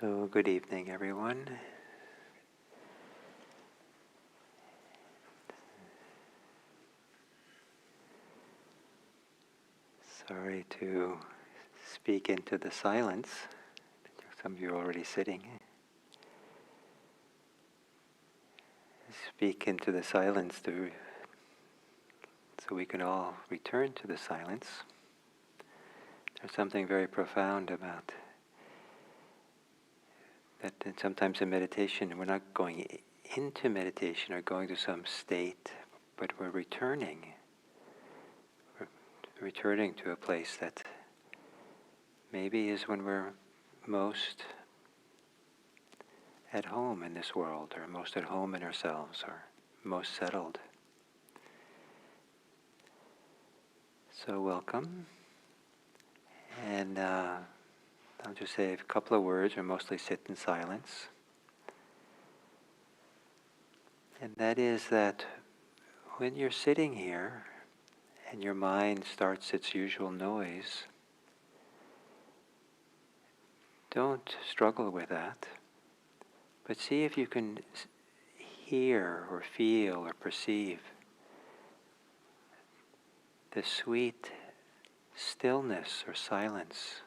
So, good evening, everyone. Sorry to speak into the silence. Some of you are already sitting. Speak into the silence so we can all return to the silence. There's something very profound about that. And sometimes in meditation, we're not going into meditation or going to some state, but we're returning. We're returning to a place that maybe is when we're most at home in this world, or most at home in ourselves, or most settled. So welcome. And I'll just say a couple of words, or mostly sit in silence. And that is that when you're sitting here and your mind starts its usual noise, don't struggle with that, but see if you can hear or feel or perceive the sweet stillness or silence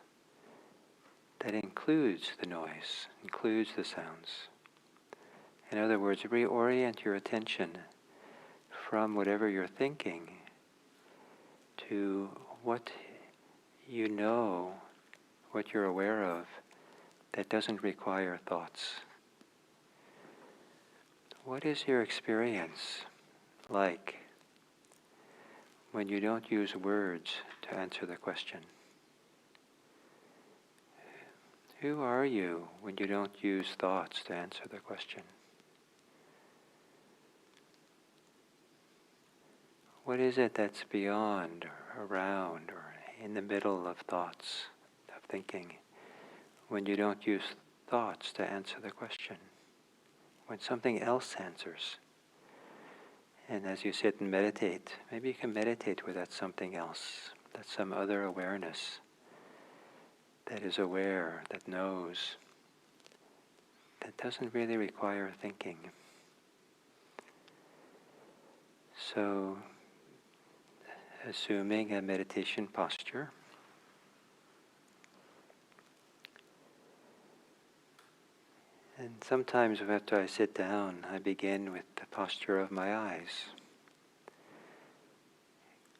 that includes the noise, includes the sounds. In other words, reorient your attention from whatever you're thinking to what you know, what you're aware of, that doesn't require thoughts. What is your experience like when you don't use words to answer the question? Who are you when you don't use thoughts to answer the question? What is it that's beyond, or around, or in the middle of thoughts, of thinking, when you don't use thoughts to answer the question? When something else answers. And as you sit and meditate, maybe you can meditate with that something else, that some other awareness that is aware, that knows, that doesn't really require thinking. So, assuming a meditation posture, and sometimes after I sit down, I begin with the posture of my eyes,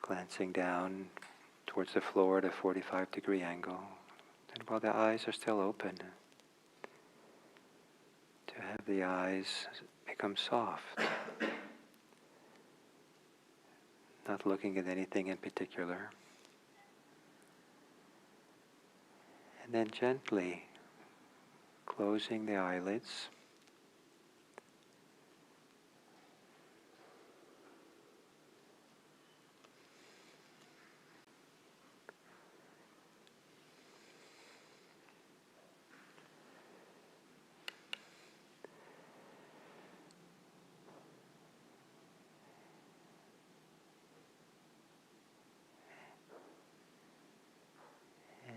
glancing down towards the floor at a 45-degree angle, and while the eyes are still open, to have the eyes become soft, not looking at anything in particular, and then gently closing the eyelids,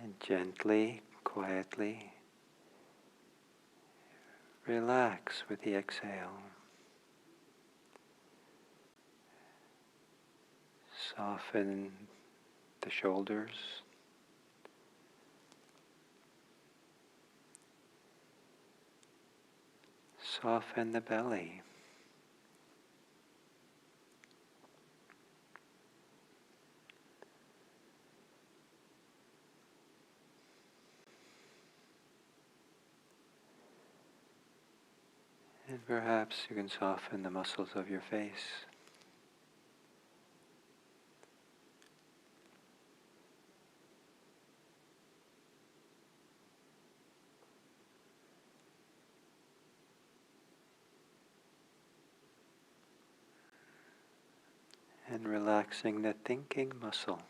and gently, quietly relax with the exhale. Soften the shoulders. Soften the belly. And perhaps you can soften the muscles of your face. And relaxing the thinking muscle.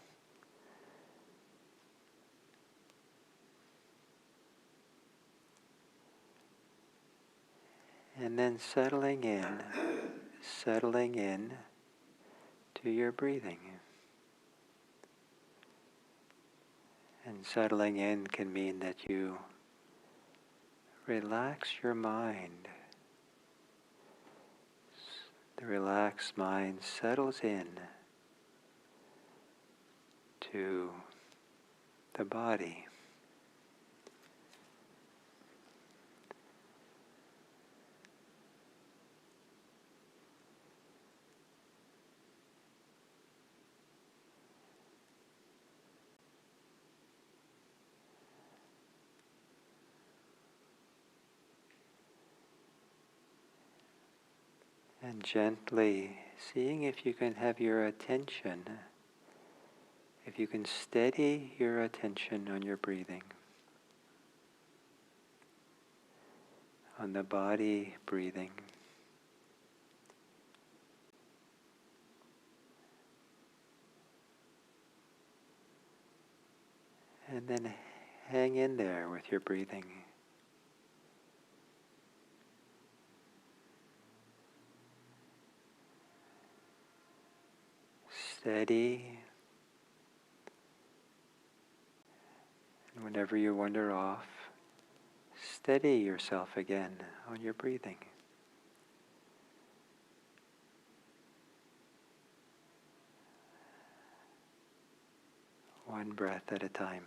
And then settling in to your breathing. And settling in can mean that you relax your mind. The relaxed mind settles in to the body. And gently seeing if you can have your attention, if you can steady your attention on your breathing, on the body breathing. And then hang in there with your breathing. Steady. And whenever you wander off, steady yourself again on your breathing. One breath at a time.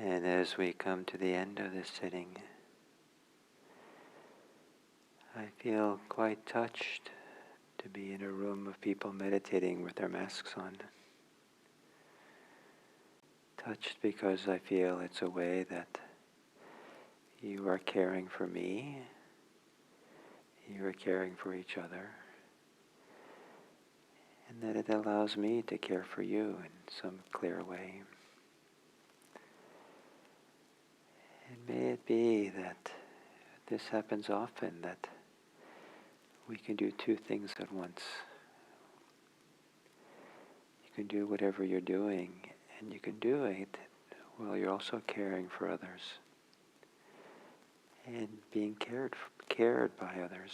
And as we come to the end of this sitting, I feel quite touched to be in a room of people meditating with their masks on. Touched because I feel it's a way that you are caring for me, you are caring for each other, and that it allows me to care for you in some clear way. And may it be that this happens often, that we can do two things at once. You can do whatever you're doing, and you can do it while you're also caring for others and being cared by others.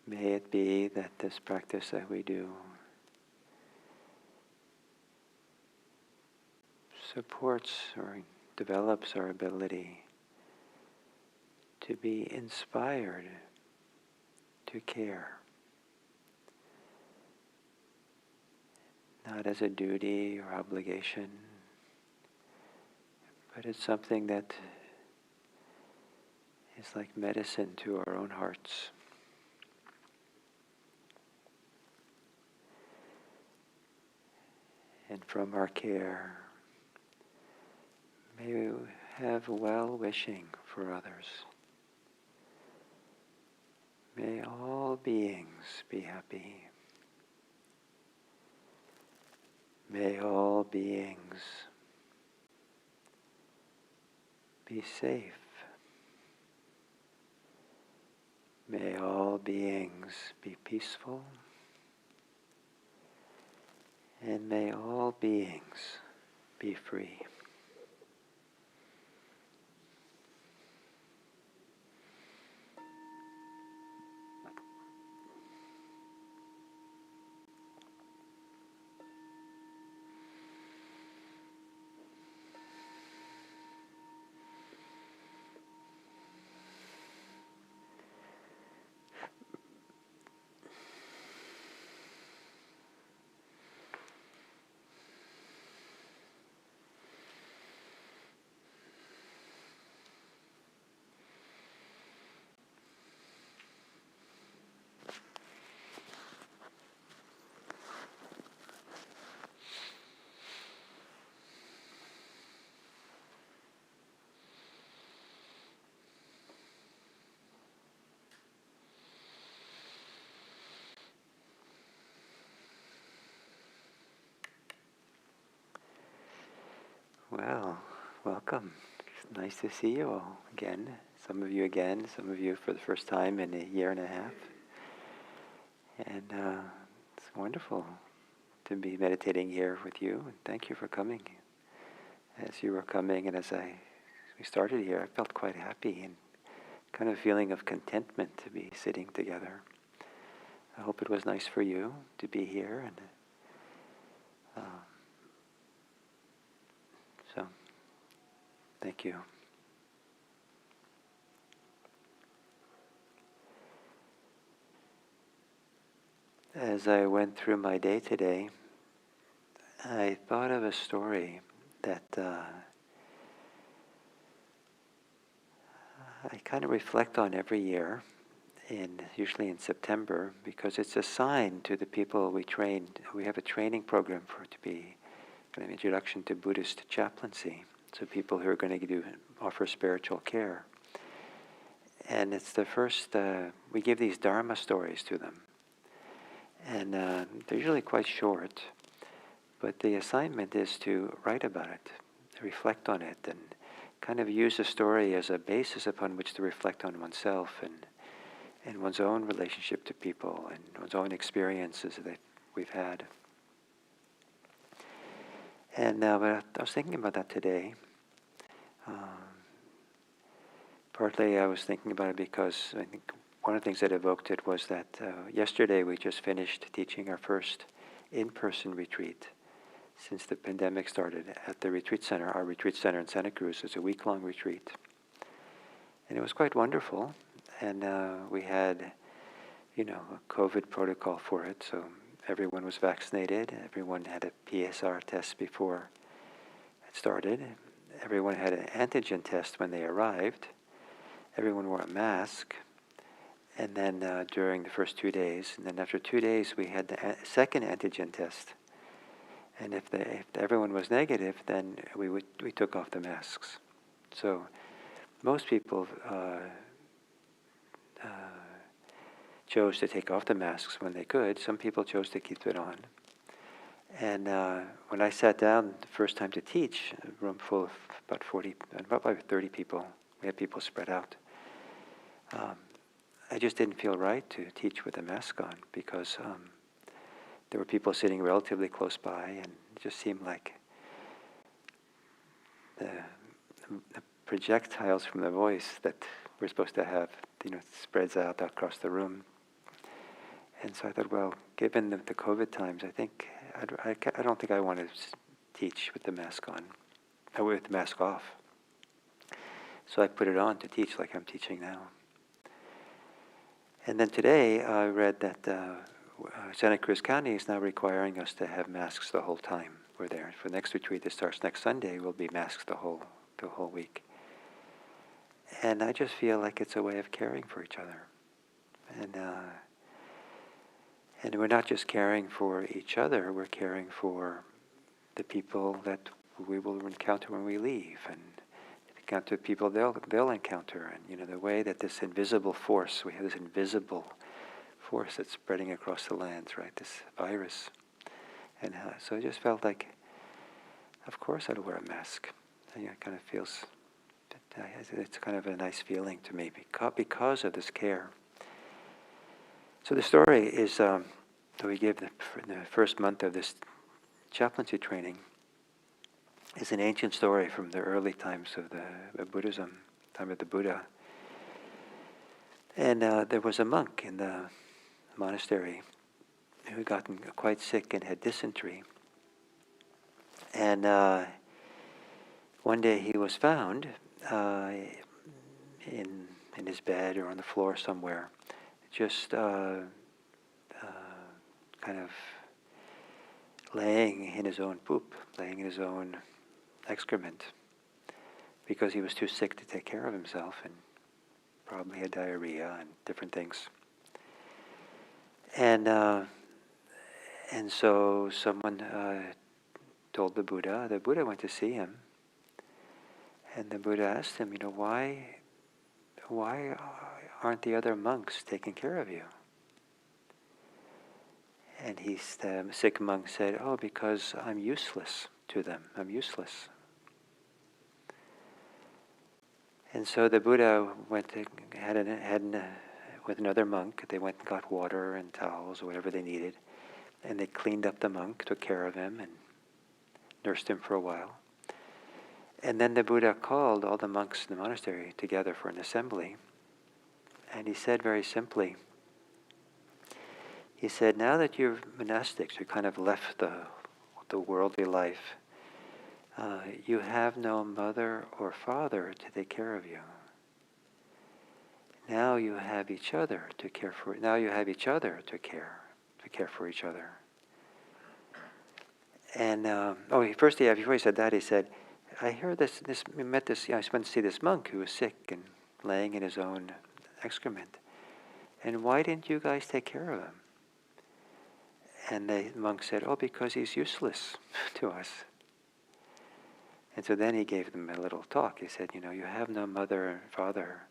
May it be that this practice that we do supports or develops our ability to be inspired to care, not as a duty or obligation, but it's something that is like medicine to our own hearts. And from our care, may we have well-wishing for others. May all beings be happy. May all beings be safe. May all beings be peaceful. And may all beings be free. Well, welcome. It's nice to see you all again. Some of you again, some of you for the first time in a year and a half. And it's wonderful to be meditating here with you. And thank you for coming. As you were coming and we started here, I felt quite happy and kind of feeling of contentment to be sitting together. I hope it was nice for you to be here. And so, thank you. As I went through my day today, I thought of a story that I kind of reflect on every year, usually in September, because it's a sign to the people we trained. We have a training program to be kind of introduction to Buddhist chaplaincy, so people who are going to offer spiritual care. And it's the first, we give these Dharma stories to them. And they're usually quite short, but the assignment is to write about it, to reflect on it, and kind of use the story as a basis upon which to reflect on oneself and one's own relationship to people and one's own experiences that we've had. And but I was thinking about that today. Partly I was thinking about it because I think one of the things that evoked it was that yesterday we just finished teaching our first in-person retreat since the pandemic started at the retreat center. Our retreat center in Santa Cruz is a week-long retreat. And it was quite wonderful. And we had, a COVID protocol for it. So everyone was vaccinated. Everyone had a PSR test before it started. Everyone had an antigen test when they arrived. Everyone wore a mask. And then during the first 2 days, and then after 2 days, we had the second antigen test. And if everyone was negative, then we took off the masks. So most people chose to take off the masks when they could. Some people chose to keep it on. And when I sat down the first time to teach, a room full of about 30 people, we had people spread out. I just didn't feel right to teach with a mask on because there were people sitting relatively close by, and it just seemed like the projectiles from the voice that we're supposed to have, spreads out across the room. And so I thought, well, given the COVID times, I don't think I want to teach with the mask on, with the mask off. So I put it on to teach like I'm teaching now. And then today I read that Santa Cruz County is now requiring us to have masks the whole time we're there. For the next retreat that starts next Sunday, we'll be masked the whole week. And I just feel like it's a way of caring for each other. And we're not just caring for each other, we're caring for the people that we will encounter when we leave, and encounter people they'll encounter, and the way that this invisible force, we have this invisible force that's spreading across the lands, right? This virus, and so I just felt like, of course, I'd wear a mask. It kind of feels, it's kind of a nice feeling to me because of this care. So the story is that we gave the first month of this chaplaincy training is an ancient story from the early times of the Buddhism, time of the Buddha. And there was a monk in the monastery who had gotten quite sick and had dysentery. And one day he was found in his bed or on the floor somewhere, just kind of laying in his own poop, laying in his own excrement, because he was too sick to take care of himself and probably had diarrhea and different things. And so someone told the Buddha went to see him, and the Buddha asked him, why aren't the other monks taking care of you? And the sick monk said, oh, because I'm useless to them. I'm useless. And so the Buddha went to, with another monk, they went and got water and towels or whatever they needed, and they cleaned up the monk, took care of him, and nursed him for a while. And then the Buddha called all the monks in the monastery together for an assembly, and he said very simply, he said, now that you're monastics, you kind of left the worldly life, you have no mother or father to take care of you. Now you have each other to care for. Now you have each other to care for each other. And before he said that, he said, I heard I went to see this monk who was sick and laying in his own excrement. And why didn't you guys take care of him? And the monk said, oh, because he's useless to us. And so then he gave them a little talk. He said, you have no mother and father.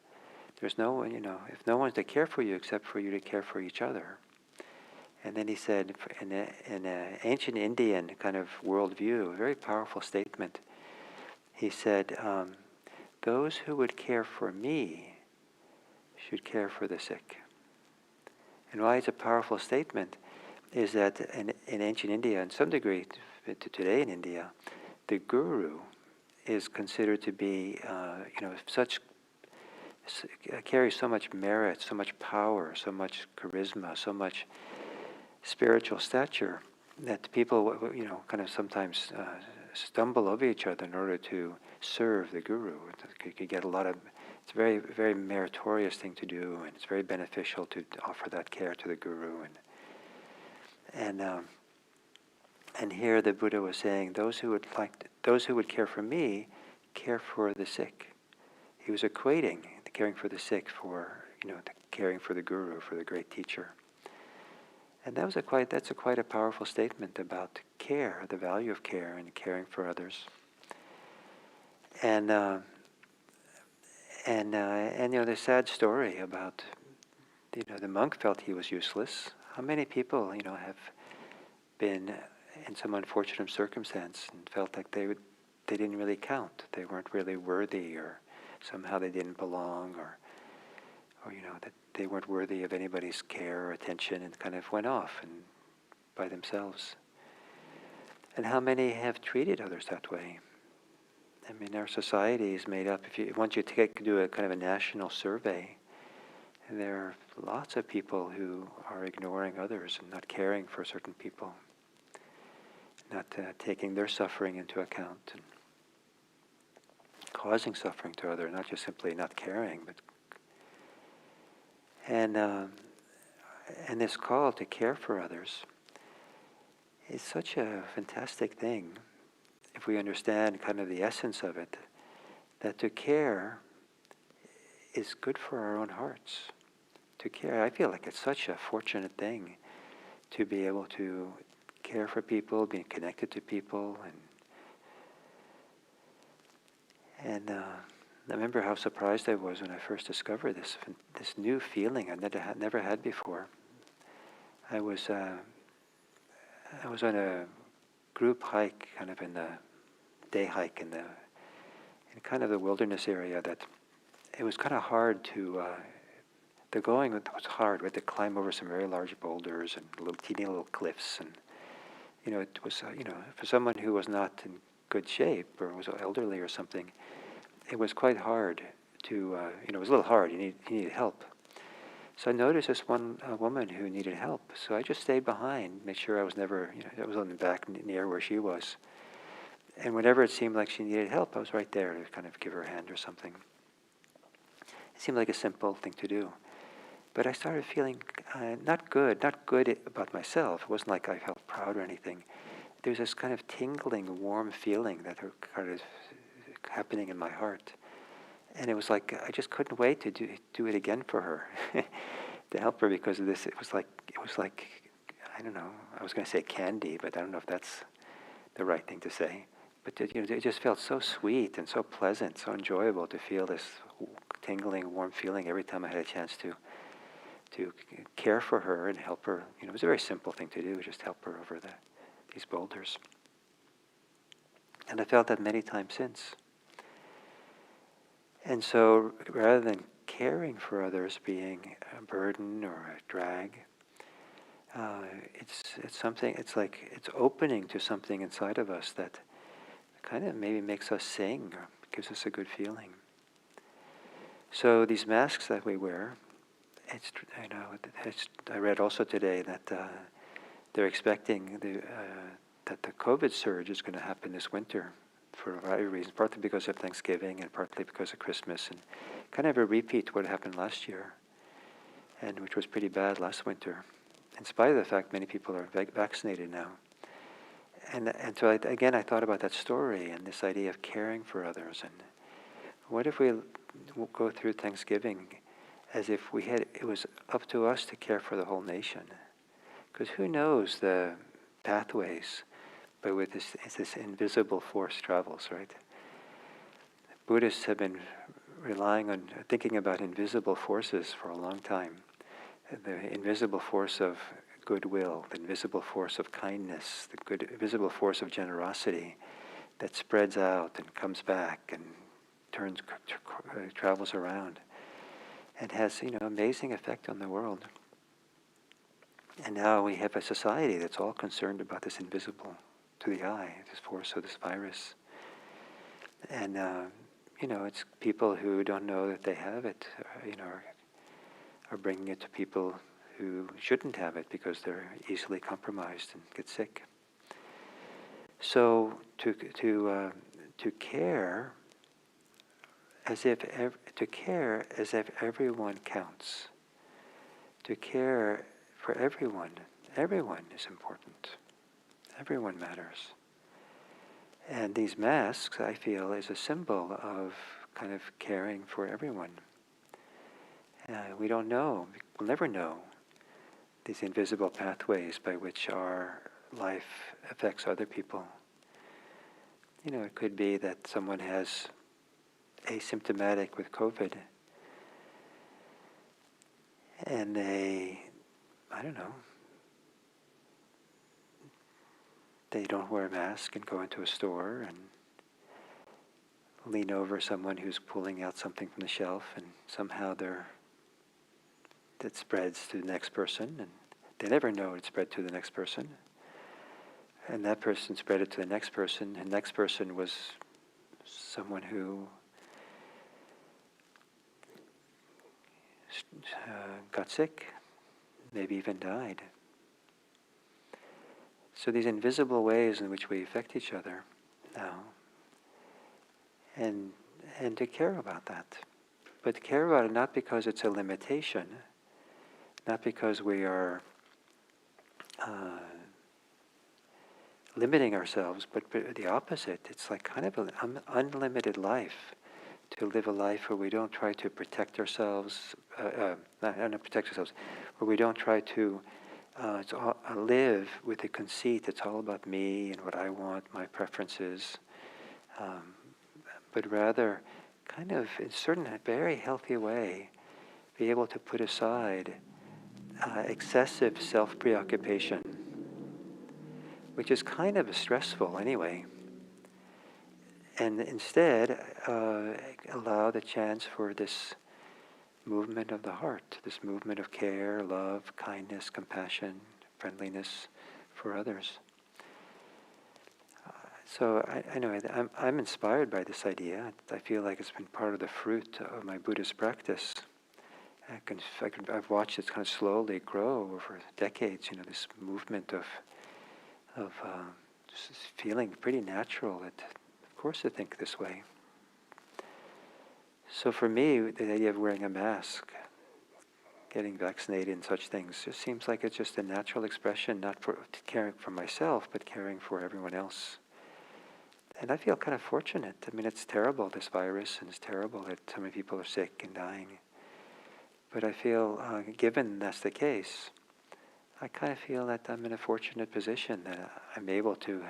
There's no one, if no one's to care for you except for you to care for each other. And then he said, in an ancient Indian kind of worldview, a very powerful statement, he said, those who would care for me should care for the sick. And why it's a powerful statement is that in ancient India, and some degree to today in India, the guru is considered to be, carries so much merit, so much power, so much charisma, so much spiritual stature that people, kind of sometimes stumble over each other in order to serve the guru. You could get it's a very, very meritorious thing to do, and it's very beneficial to offer that care to the guru. And here the Buddha was saying, those who would care for me, care for the sick. He was equating the caring for the sick for, the caring for the guru, for the great teacher. And that's quite a powerful statement about care, the value of care and caring for others. And the sad story about, the monk felt he was useless. How many people, have been in some unfortunate circumstance and felt like they didn't really count. They weren't really worthy, or somehow they didn't belong, or that they weren't worthy of anybody's care or attention, and kind of went off and by themselves. And how many have treated others that way? I mean, our society is made up. Once you do a kind of a national survey, and there are lots of people who are ignoring others and not caring for certain people, not taking their suffering into account, and causing suffering to others, not just simply not caring, but and this call to care for others is such a fantastic thing if we understand kind of the essence of it, that to care is good for our own hearts. To care, I feel like it's such a fortunate thing to be able to care for people, being connected to people, and I remember how surprised I was when I first discovered this new feeling I never had before. I was on a group hike, kind of in the day hike in kind of the wilderness area. That it was kind of hard to. The going was hard. We had to climb over some very large boulders and teeny little cliffs, and it was for someone who was not in good shape or was elderly or something, it was quite hard to, it was a little hard. You needed help. So I noticed this one woman who needed help. So I just stayed behind, made sure I was never, I was on the back near where she was. And whenever it seemed like she needed help, I was right there to kind of give her a hand or something. It seemed like a simple thing to do. But I started feeling not good about myself. It wasn't like I felt proud or anything. There's this kind of tingling, warm feeling that were kind of happening in my heart. And it was like I just couldn't wait to do it again for her, to help her because of this. It was like I don't know. I was going to say candy, but I don't know if that's the right thing to say. But it just felt so sweet and so pleasant, so enjoyable to feel this tingling, warm feeling every time I had a chance to care for her and help her. It was a very simple thing to do, just help her over these boulders. And I felt that many times since. And so rather than caring for others being a burden or a drag, it's something, it's like it's opening to something inside of us that kind of maybe makes us sing or gives us a good feeling. So these masks that we wear, I read also today that they're expecting that the COVID surge is going to happen this winter for a variety of reasons, partly because of Thanksgiving and partly because of Christmas, and kind of a repeat of what happened last year, and which was pretty bad last winter, in spite of the fact many people are vaccinated now. And so I thought about that story and this idea of caring for others, and what if we go through Thanksgiving as if it was up to us to care for the whole nation? Because who knows the pathways by which this invisible force travels, right? Buddhists have been thinking about invisible forces for a long time. The invisible force of goodwill, the invisible force of kindness, the invisible force of generosity that spreads out and comes back and travels around and has, amazing effect on the world. And now we have a society that's all concerned about this invisible to the eye, this force of this virus. And, it's people who don't know that they have it, are bringing it to people who shouldn't have it because they're easily compromised and get sick. So to care as if everyone counts, to care for everyone Everyone is important. Everyone matters. And these masks, I feel, is a symbol of kind of caring for everyone. We don't know, we'll never know these invisible pathways by which our life affects other people. It could be that someone has asymptomatic with COVID and they don't wear a mask and go into a store and lean over someone who's pulling out something from the shelf, and somehow that spreads to the next person, and they never know it spread to the next person. And that person spread it to the next person, and the next person was someone who got sick, maybe even died. So these invisible ways in which we affect each other now, and to care about that. But to care about it not because it's a limitation, not because we are limiting ourselves, but the opposite. It's like kind of an unlimited life, to live a life where we don't try to protect ourselves, not protect ourselves, where we don't try to live with the conceit it's all about me and what I want, my preferences, but rather kind of in a very healthy way be able to put aside excessive self-preoccupation, which is kind of stressful anyway, and instead allow the chance for this movement of the heart, this movement of care, love, kindness, compassion, friendliness for others. So I know I'm inspired by this idea. I feel like it's been part of the fruit of my Buddhist practice. I've watched it kind of slowly grow over decades. This movement of just feeling pretty natural. Of course, to think this way. So for me, the idea of wearing a mask, getting vaccinated and such things, just seems like it's just a natural expression, not for caring for myself, but caring for everyone else. And I feel kind of fortunate. I mean, it's terrible, this virus, and it's terrible that so many people are sick and dying. But I feel, given that's the case, I kind of feel that I'm in a fortunate position, that I'm able to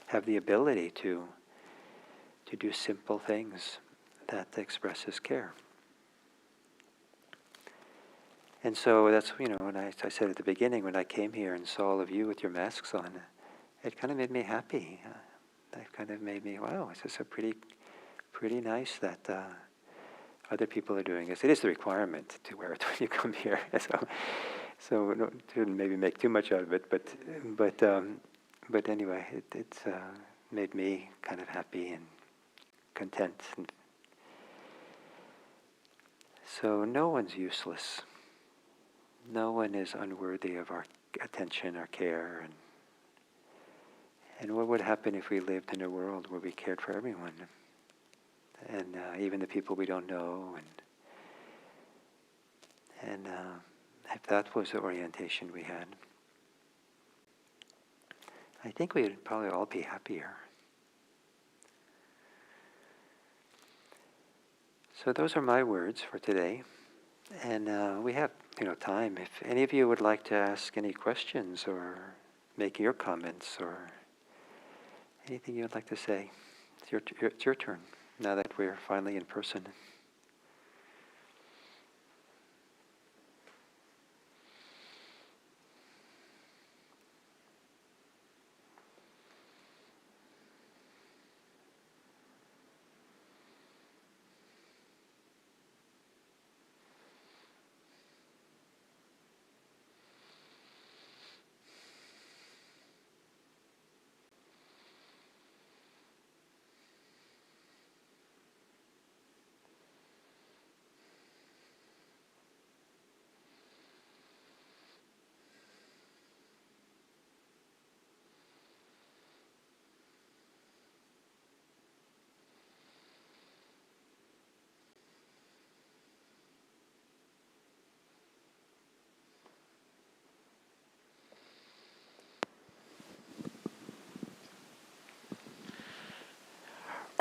have the ability to do simple things that expresses care. And so that's, when I said at the beginning, when I came here and saw all of you with your masks on, it kind of made me happy. It kind of made me, wow, this is a pretty nice that other people are doing this. It is the requirement to wear it when you come here. So no, shouldn't maybe make too much out of it, but anyway, it's made me kind of happy and content. And so no one's useless. No one is unworthy of our attention, our care, and what would happen if we lived in a world where we cared for everyone, and even the people we don't know, and if that was the orientation we had, I think we would probably all be happier. So those are my words for today, and we have time. If any of you would like to ask any questions or make your comments or anything you'd like to say, it's your turn now that we're finally in person.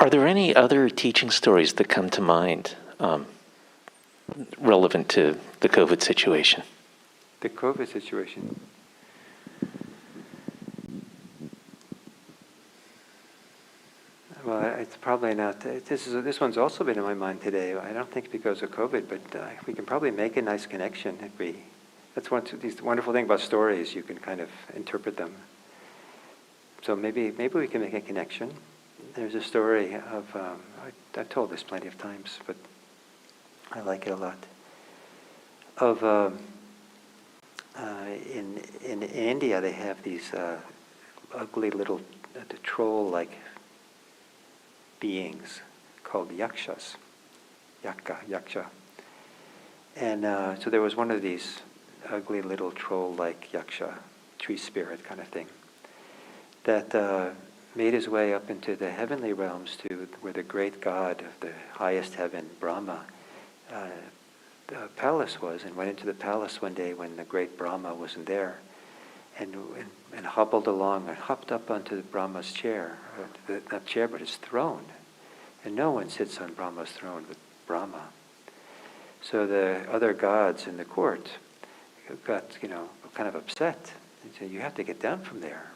Are there any other teaching stories that come to mind relevant to the COVID situation? The COVID situation. Well, it's probably not. This one's also been in my mind today. I don't think because of COVID, but we can probably make a nice connection if we. That's one of these wonderful thing about stories. You can kind of interpret them. So maybe we can make a connection. There's a story of. I've told this plenty of times, but I like it a lot. Of in India, they have these ugly little troll-like beings called yakshas, yaksha. And so there was one of these ugly little troll-like yaksha, tree spirit kind of thing, that made his way up into the heavenly realms to where the great god of the highest heaven, Brahma, the palace was, and went into the palace one day when the great Brahma wasn't there, and hobbled along and hopped up onto Brahma's chair, not chair but his throne. And no one sits on Brahma's throne but Brahma. So the other gods in the court got, kind of upset. And said, you have to get down from there.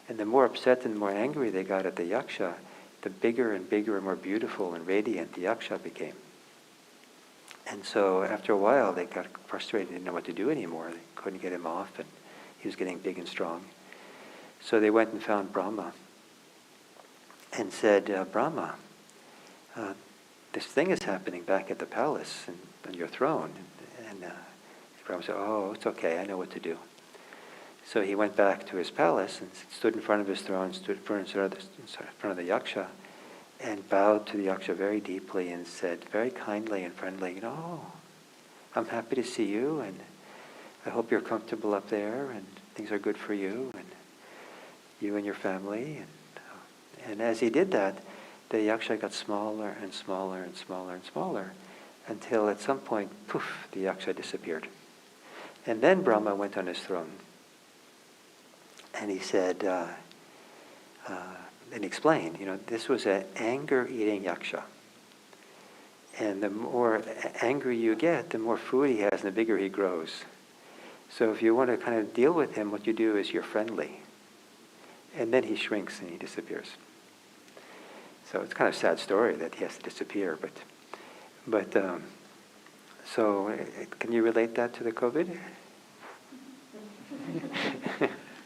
And the more upset and more angry they got at the yaksha, the bigger and bigger and more beautiful and radiant the yaksha became. And so after a while, they got frustrated, didn't know what to do anymore. They couldn't get him off, and he was getting big and strong. So they went and found Brahma and said, Brahma, this thing is happening back at the palace and on your throne. And Brahma said, oh, it's okay, I know what to do. So he went back to his palace and stood in front of his throne, stood in front of the yaksha, and bowed to the yaksha very deeply and said very kindly and friendly, I'm happy to see you, and I hope you're comfortable up there, and things are good for you, and you and your family. And as he did that, the yaksha got smaller and smaller and smaller and smaller, until at some point, poof, the yaksha disappeared. And then Brahma went on his throne, and he said, and explained, this was an anger-eating yaksha. And the more angry you get, the more food he has and the bigger he grows. So if you want to kind of deal with him, what you do is you're friendly. And then he shrinks and he disappears. So it's kind of a sad story that he has to disappear. But so can you relate that to the COVID?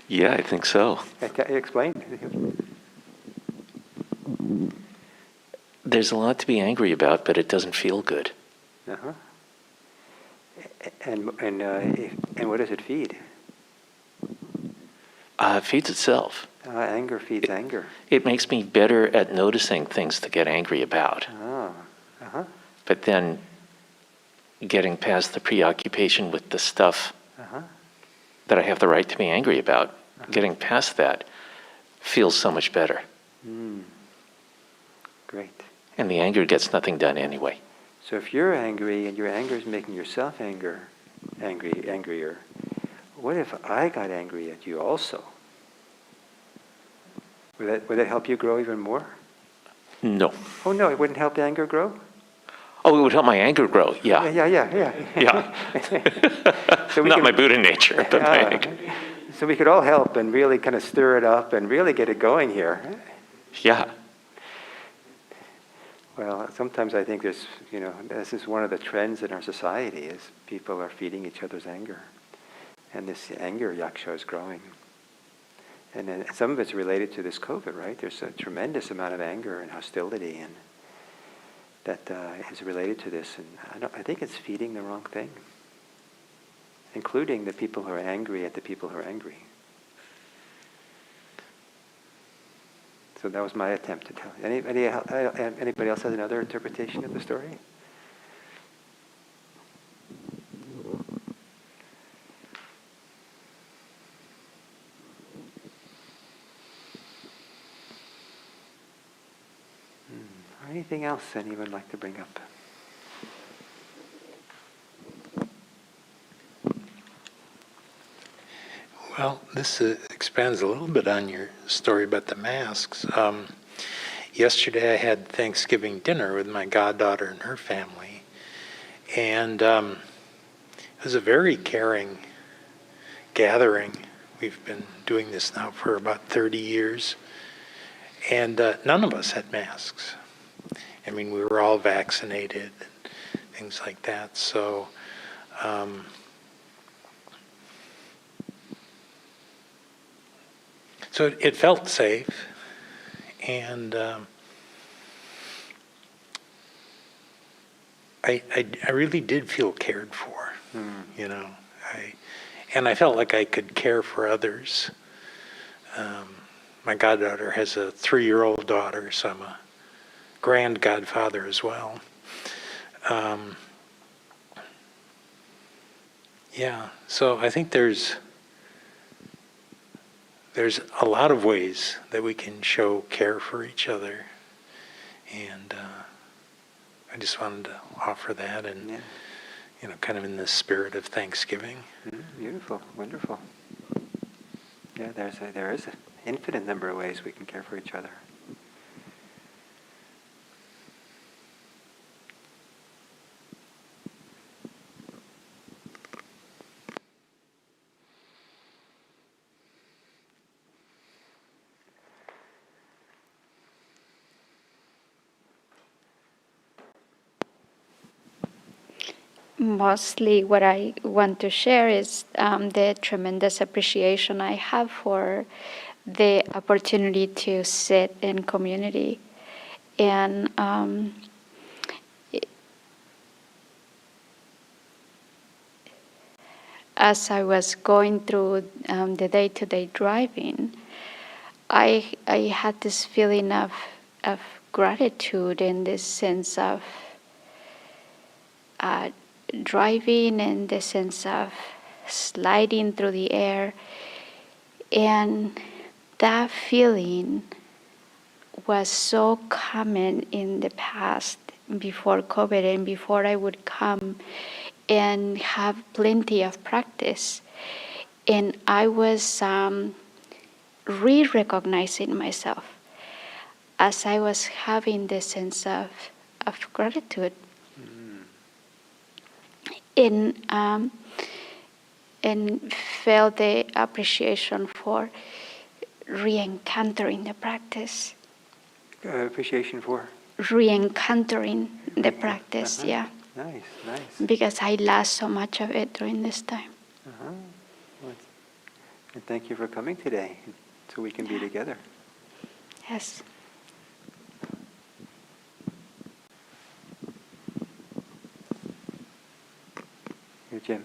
Yeah, I think so. Explain. There's a lot to be angry about, but it doesn't feel good. Uh-huh. And what does it feed? It feeds itself. Anger feeds anger. It makes me better at noticing things to get angry about. Oh, uh-huh. But then getting past the preoccupation with the stuff that I have the right to be angry about, getting past that feels so much better. Great. And the anger gets nothing done anyway. So if you're angry and your anger is making yourself angrier, what if I got angry at you also? Would that help you grow even more? No. Oh no, it wouldn't help the anger grow? Oh, it would help my anger grow, yeah. Yeah. So not my Buddha nature, but my anger. So we could all help and really kind of stir it up and really get it going here. Yeah. Well, sometimes I think this is one of the trends in our society is people are feeding each other's anger. And this anger yaksha is growing. And then some of it's related to this COVID, right? There's a tremendous amount of anger and hostility and that is related to this. And I think it's feeding the wrong thing, including the people who are angry at the people who are angry. So that was my attempt to tell. Anybody else has another interpretation of the story? Anything else anyone would like to bring up? Well, this expands a little bit on your story about the masks. yesterday I had Thanksgiving dinner with my goddaughter and her family, and it was a very caring gathering. We've been doing this now for about 30 years, and none of us had masks. I mean, we were all vaccinated and things like that. So so it felt safe, and I really did feel cared for, you know. And I felt like I could care for others. My goddaughter has a 3-year-old daughter, so I'm a grand godfather as well. Yeah, so I think there's a lot of ways that we can show care for each other, and I just wanted to offer that, and you know, kind of in the spirit of Thanksgiving. Beautiful, wonderful. Yeah, there is an infinite number of ways we can care for each other. Mostly what I want to share is the tremendous appreciation I have for the opportunity to sit in community. And as I was going through the day-to-day driving, I had this feeling of gratitude and this sense of driving and the sense of sliding through the air. And that feeling was so common in the past before COVID and before I would come and have plenty of practice. And I was re-recognizing myself as I was having this sense of gratitude. And felt the appreciation for re-encountering the practice. Appreciation for? Re-encountering the practice, yeah. Nice. Because I lost so much of it during this time. Well, and thank you for coming today, so we can be together. Yes. Here, Jim.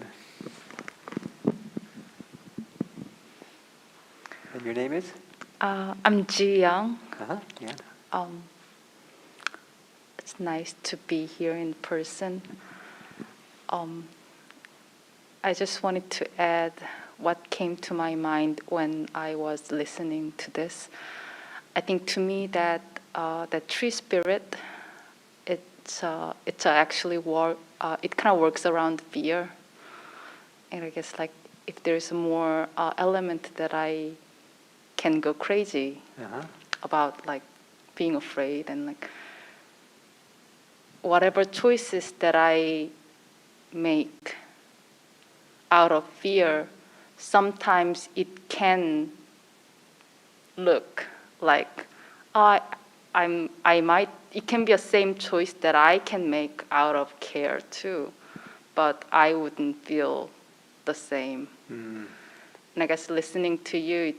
And your name is? I'm Ji Young. Yeah. It's nice to be here in person. I just wanted to add what came to my mind when I was listening to this. I think to me that that tree spirit, it's actually it kind of works around fear. And I guess like if there's a more element that I can go crazy about, like being afraid, and like whatever choices that I make out of fear, sometimes it can look like it can be a same choice that I can make out of care too, but I wouldn't feel the same. And I guess listening to you,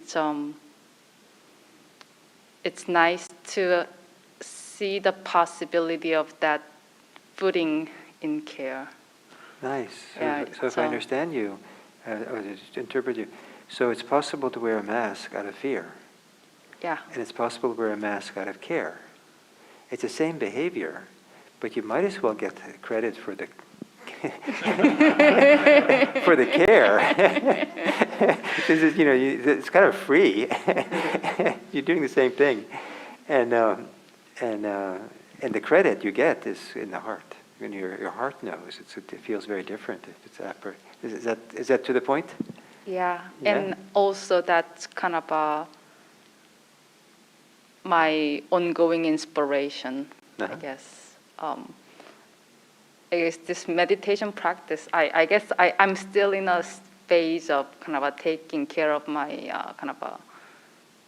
it's nice to see the possibility of that footing in care. Nice. Yeah, So if I understand you, or just interpret you, so it's possible to wear a mask out of fear. Yeah. And it's possible to wear a mask out of care. It's the same behavior, but you might as well get credit for the for the care. Because it's kind of free. You're doing the same thing, and the credit you get is in the heart. When your heart knows, it feels very different. If it's is that to the point? Yeah, and also that's kind of my ongoing inspiration, I Uh-huh. guess. I guess this meditation practice, I guess I'm still in a phase of kind of taking care of my kind of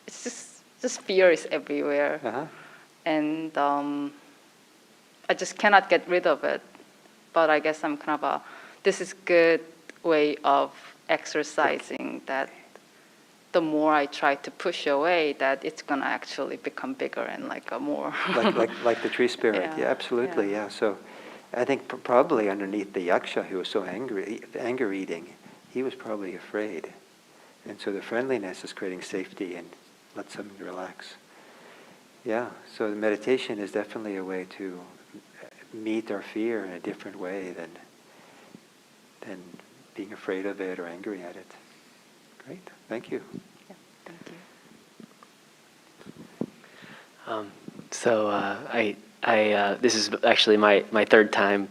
it's just fear is everywhere. Uh-huh. And I just cannot get rid of it. But I guess I'm kind of this is good way of exercising that the more I try to push away, that it's gonna actually become bigger and like a more like the tree spirit. Yeah, Yeah, absolutely. yeah. Yeah. So I think probably underneath the yaksha, who was so angry, anger eating, he was probably afraid. And so the friendliness is creating safety and lets him relax. Yeah, so the meditation is definitely a way to meet our fear in a different way than being afraid of it or angry at it. Great, thank you. Yeah, thank you. This is actually my third time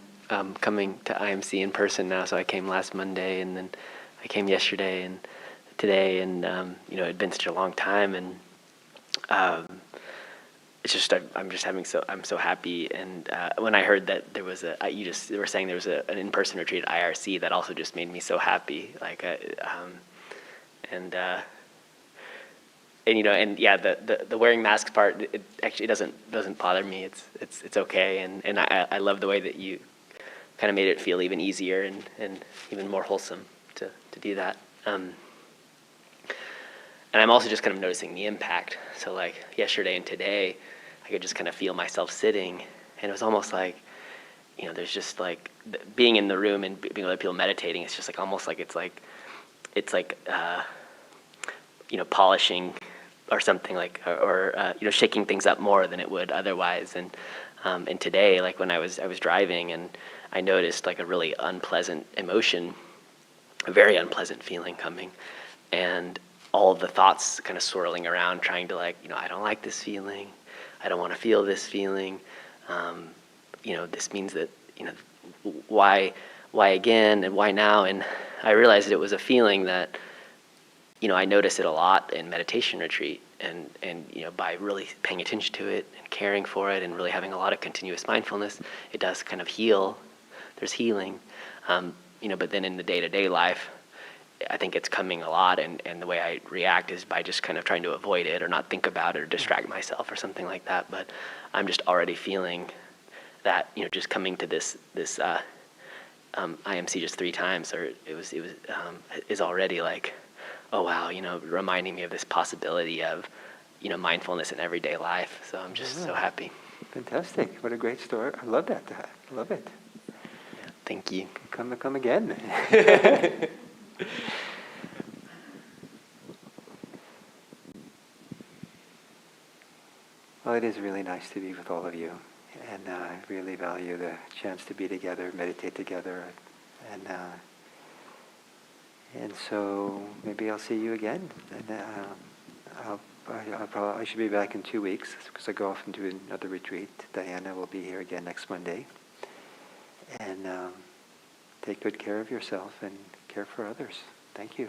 coming to IMC in person now. So I came last Monday, and then I came yesterday and today, and it had been such a long time, and it's just I'm so happy. And when I heard that there was they were saying there was an in-person retreat at IRC, that also just made me so happy. And yeah, the wearing masks part, it actually doesn't bother me. It's okay, and I love the way that you kind of made it feel even easier and even more wholesome to do that. And I'm also just kind of noticing the impact. So like yesterday and today, I could just kind of feel myself sitting, and it was almost like, there's just like being in the room and being with other people meditating. It's just like almost like it's like polishing or something, like, or shaking things up more than it would otherwise. And today, like when I was driving, and I noticed like a really unpleasant emotion, a very unpleasant feeling coming, and all of the thoughts kind of swirling around, trying to like, I don't like this feeling, I don't want to feel this feeling. This means that, why again and why now? And I realized it was a feeling that, I notice it a lot in meditation retreat, and by really paying attention to it and caring for it and really having a lot of continuous mindfulness, it does kind of heal. There's healing, but then in the day-to-day life, I think it's coming a lot, and the way I react is by just kind of trying to avoid it or not think about it or distract myself or something like that. But I'm just already feeling that, just coming to this IMC just 3 times, or is already like, oh wow, reminding me of this possibility of, mindfulness in everyday life. So I'm just so happy. Fantastic, what a great story. I love that, I love it. Yeah, thank you. Come again. Well, it is really nice to be with all of you, and I really value the chance to be together, meditate together, and so maybe I'll see you again. And I should be back in 2 weeks because I go off and do another retreat. Diana will be here again next Monday, and take good care of yourself and care for others. Thank you.